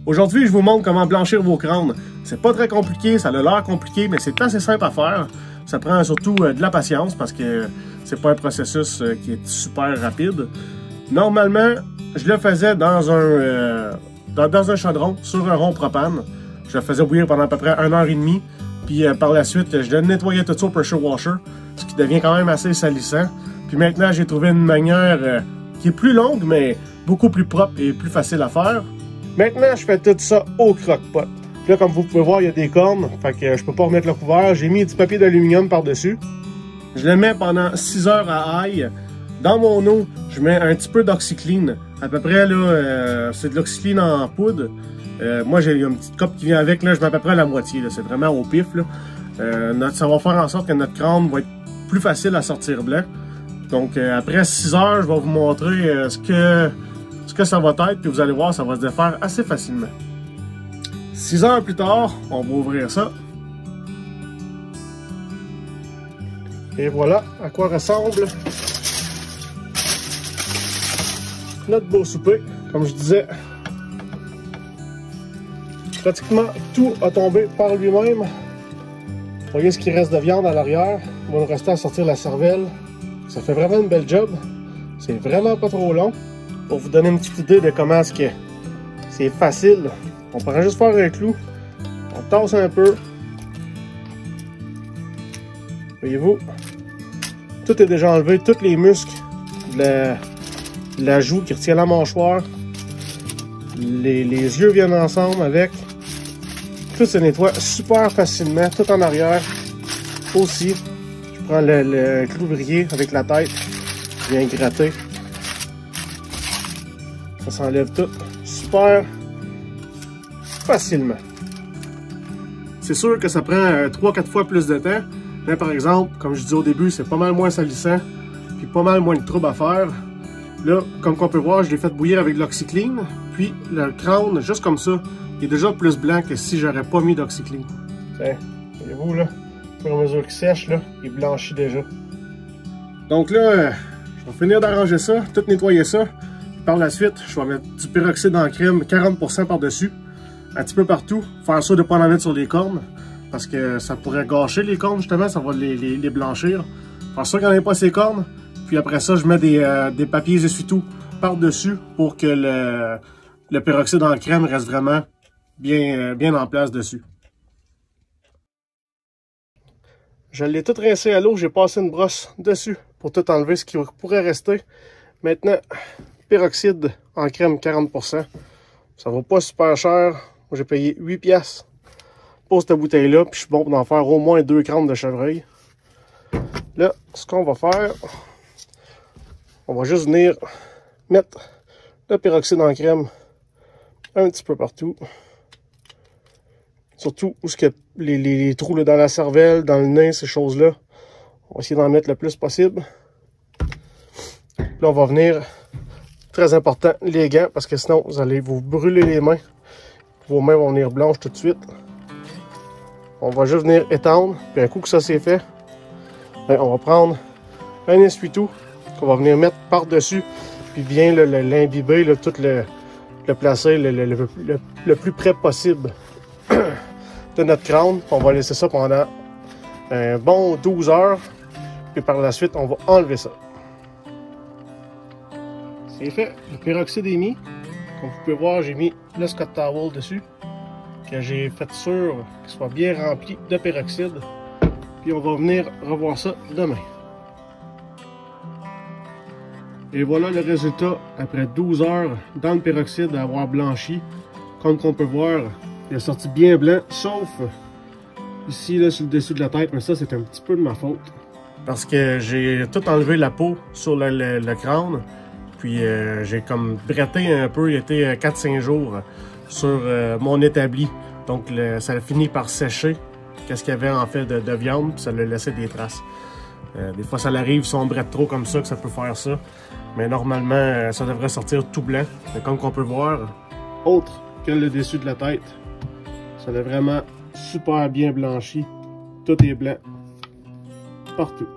Aujourd'hui, je vous montre comment blanchir vos crânes. C'est pas très compliqué, ça a l'air compliqué, mais c'est assez simple à faire. Ça prend surtout de la patience parce que c'est pas un processus qui est super rapide. Normalement, je le faisais dans un chaudron sur un rond propane. Je le faisais bouillir pendant à peu près 1h30. Puis par la suite, je le nettoyais tout ça au pressure washer, ce qui devient quand même assez salissant. Puis maintenant, j'ai trouvé une manière qui est plus longue, mais beaucoup plus propre et plus facile à faire. Maintenant, je fais tout ça au croque-pot. Là, comme vous pouvez voir, il y a des cornes, fait que je peux pas remettre le couvert. J'ai mis du papier d'aluminium par-dessus. Je le mets pendant 6 heures à ail. Dans mon eau, je mets un petit peu d'oxyclean. À peu près, là, c'est de l'oxyclean en poudre. Moi, j'ai une petite coupe qui vient avec, là, je mets à peu près la moitié. C'est vraiment au pif. Là. Ça va faire en sorte que notre crâne va être plus facile à sortir blanc. Donc, après 6 heures, je vais vous montrer ce que ça va être. Puis vous allez voir, ça va se défaire assez facilement. 6 heures plus tard, on va ouvrir ça. Et voilà à quoi ressemble notre beau souper. Comme je disais, pratiquement tout a tombé par lui-même. Vous voyez ce qui reste de viande à l'arrière. Il va nous rester à sortir la cervelle. Ça fait vraiment une belle job. C'est vraiment pas trop long. Pour vous donner une petite idée de comment est-ce que c'est facile, on pourrait juste faire un clou. On tasse un peu. Voyez-vous, tout est déjà enlevé. Tous les muscles de la joue qui retient la mâchoire. Les yeux viennent ensemble avec. Tout se nettoie super facilement, tout en arrière. Aussi, je prends le clou-brier avec la tête, je viens gratter. Ça s'enlève tout super facilement. C'est sûr que ça prend 3-4 fois plus de temps, mais par exemple, comme je disais au début, c'est pas mal moins salissant, puis pas mal moins de trouble à faire. Là, comme on peut voir, je l'ai fait bouillir avec de l'oxyclean, puis le crâne, juste comme ça, il est déjà plus blanc que si j'aurais pas mis d'oxyclean. Voyez-vous là, au fur et à mesure qu'il sèche, là, il blanchit déjà. Donc là, je vais finir d'arranger ça, tout nettoyer ça. Par la suite, je vais mettre du peroxyde en crème, 40% par-dessus, un petit peu partout. Faire ça de ne pas en mettre sur les cornes, parce que ça pourrait gâcher les cornes, justement, ça va les blanchir. Faire ça qu'il n'y en ait pas ces cornes. Puis après ça, je mets des papiers essuie-tout par-dessus pour que le peroxyde en crème reste vraiment bien en place dessus. Je l'ai tout rincé à l'eau, j'ai passé une brosse dessus pour tout enlever ce qui pourrait rester. Maintenant, peroxyde en crème 40%. Ça vaut pas super cher. Moi, j'ai payé 8$ pour cette bouteille-là, puis je suis bon pour en faire au moins 2 crânes de chevreuil. Là, ce qu'on va faire, on va juste venir mettre le peroxyde en crème un petit peu partout. Surtout où les trous là, dans la cervelle, dans le nez, ces choses-là. On va essayer d'en mettre le plus possible. Là, on va venir, très important, les gants, parce que sinon, vous allez vous brûler les mains. Vos mains vont venir blanches tout de suite. On va juste venir étendre, puis un coup que ça c'est fait, on va prendre un essuie-tout qu'on va venir mettre par-dessus, puis bien l'imbiber, tout le placer le plus près possible de notre crâne. On va laisser ça pendant un bon 12 heures, puis par la suite, on va enlever ça. C'est fait, le peroxyde est mis. Comme vous pouvez voir, j'ai mis le Scott Towel dessus, que j'ai fait sûr qu'il soit bien rempli de peroxyde. Puis on va venir revoir ça demain. Et voilà le résultat après 12 heures dans le peroxyde à avoir blanchi. Comme on peut voir, il est sorti bien blanc, sauf ici là, sur le dessus de la tête. Mais ça, c'est un petit peu de ma faute. Parce que j'ai tout enlevé la peau sur le crâne. Puis j'ai comme bretté un peu, il était 4-5 jours sur mon établi. Donc ça a fini par sécher. Qu'est-ce qu'il y avait en fait de viande, puis ça lui laissait des traces. Des fois ça l'arrive si on brette trop comme ça que ça peut faire ça. Mais normalement ça devrait sortir tout blanc. Mais comme on peut voir, autre que le dessus de la tête, ça a vraiment super bien blanchi. Tout est blanc partout.